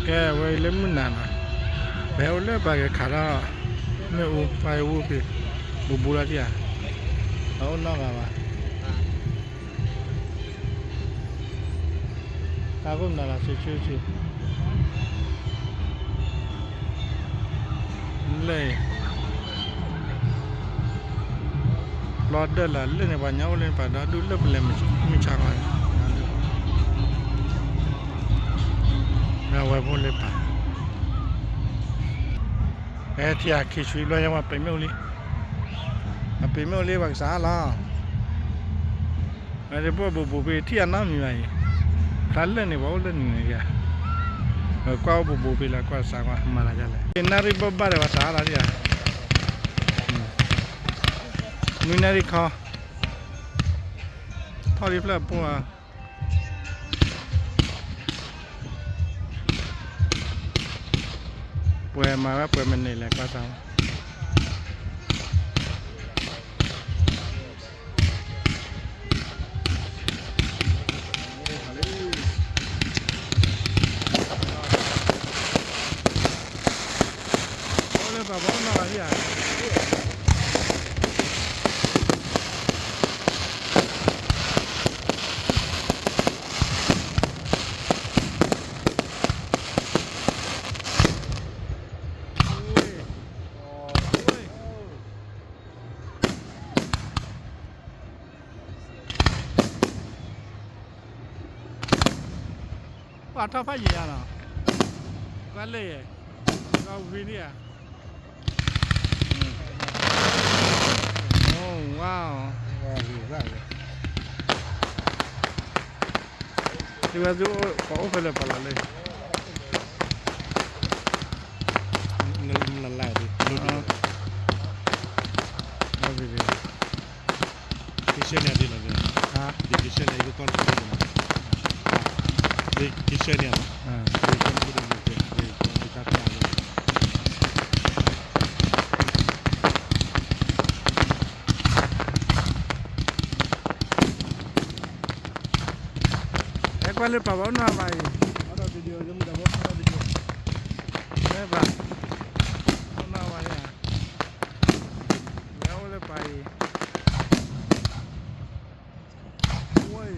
cái vậy lên muốn nè béo lên bà cái khá là mẹ u phải u bị bù ra đi à ở nó mà ta cũng là sẽ chơi chứ lên lọt đó là lên này bà nhau lên bà đó đu lớp lên mình chả coi nào vậy bố lên bà ê thì à khi suy lo nhưng mà phải mấy li bằng xã lo rồi bố bố bị thiên nó như vậy thằng lên này bảo lên này kìa rồi qua bố bị là qua xã qua mà là cái này cái nari bố bà để vào xã là gì à người nari kho thôi đi là bố à bố em mà bố mình này là qua xã bà bố nó là gì à bà thao phải gì à nó quá lệ có vì đi à oh wow thì bây giờ có phải là phải là lên lần lại thì nó vì gì cái xe này đi là gì hả thì cái xe này cái con cái gì cái xe này cái con cái gì cái con cái cá quay lên bảo nó vậy ada video jom dah buat ada video đấy bà nó vậy à kéo lên bay ui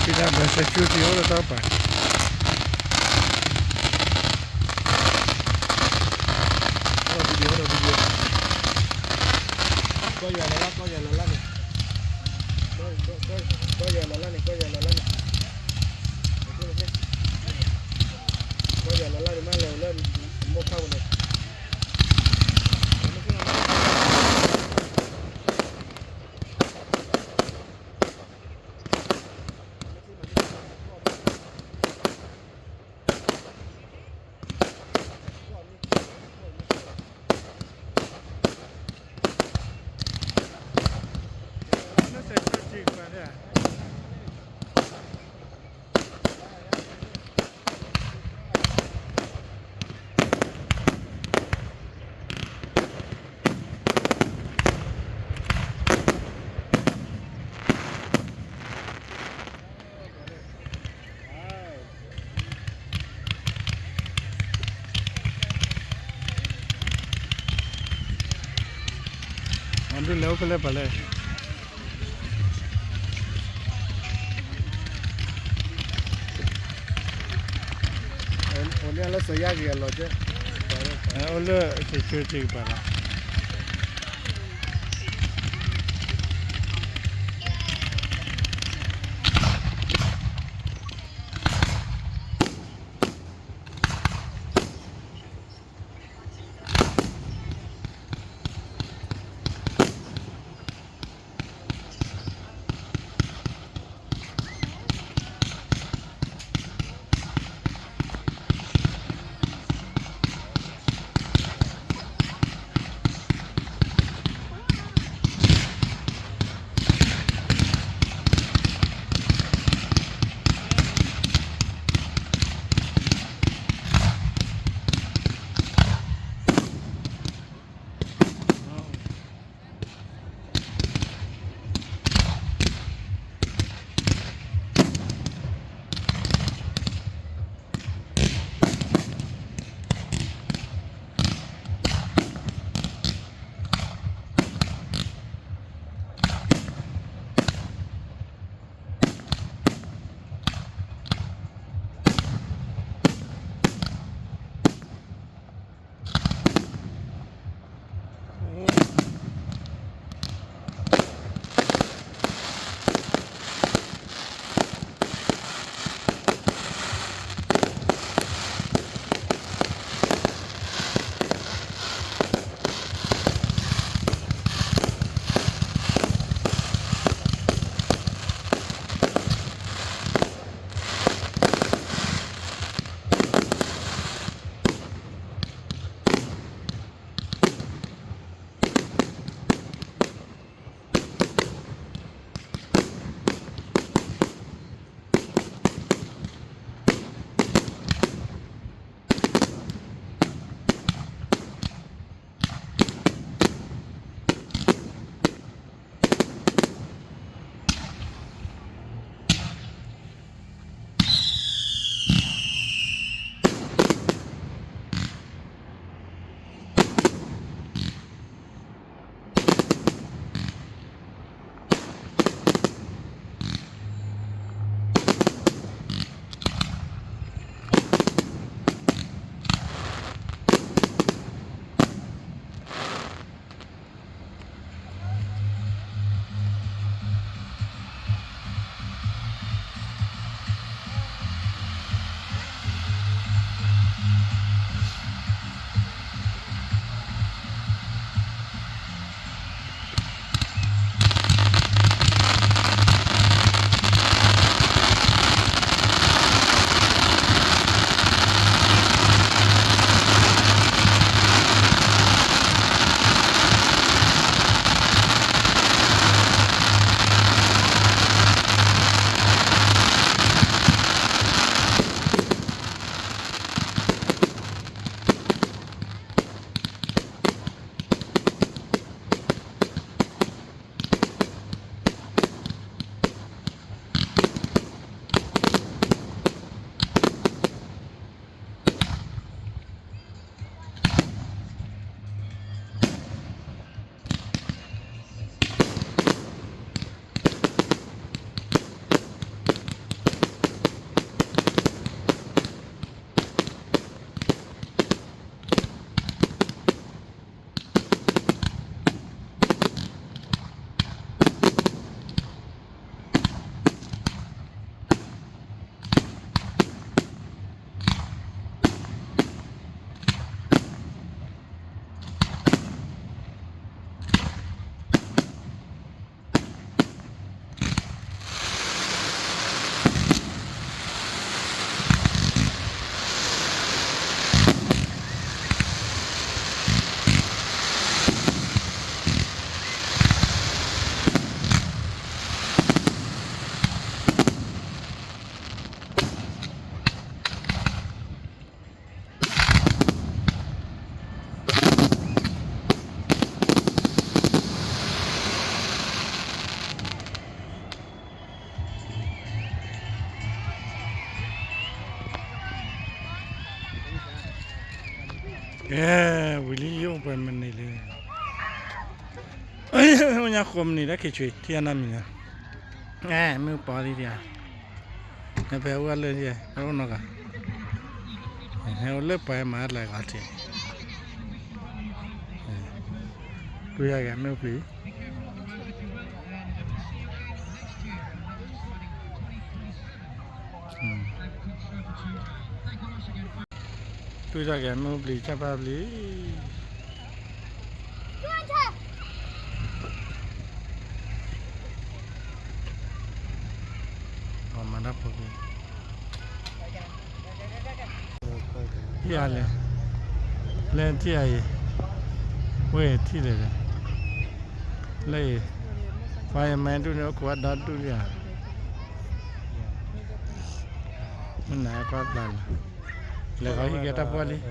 kita bahasa cuci orang tahu apa ada video kau ya lelah ni kau ya lelah ni kau ya lelah ni kau ya lelah ni mana lelah mau kau ni Ambil lewat ke lepas le. Oleh Allah saya dia lo je. Oleh security para. Willie yo pa manile. Onya khom ni da khichwe tiana mina. Me pa ri dia. Ne pe wa le dia. Ro no ka. He le pa ma la ka ti. Tu ya ga me pli. Tu ya ga me pli cha pa pli. Mana pergi? Ya le, le dia ye, weh ti le, fireman tu ni aku ada tu dia, mana aku ada le kau hingga tak boleh.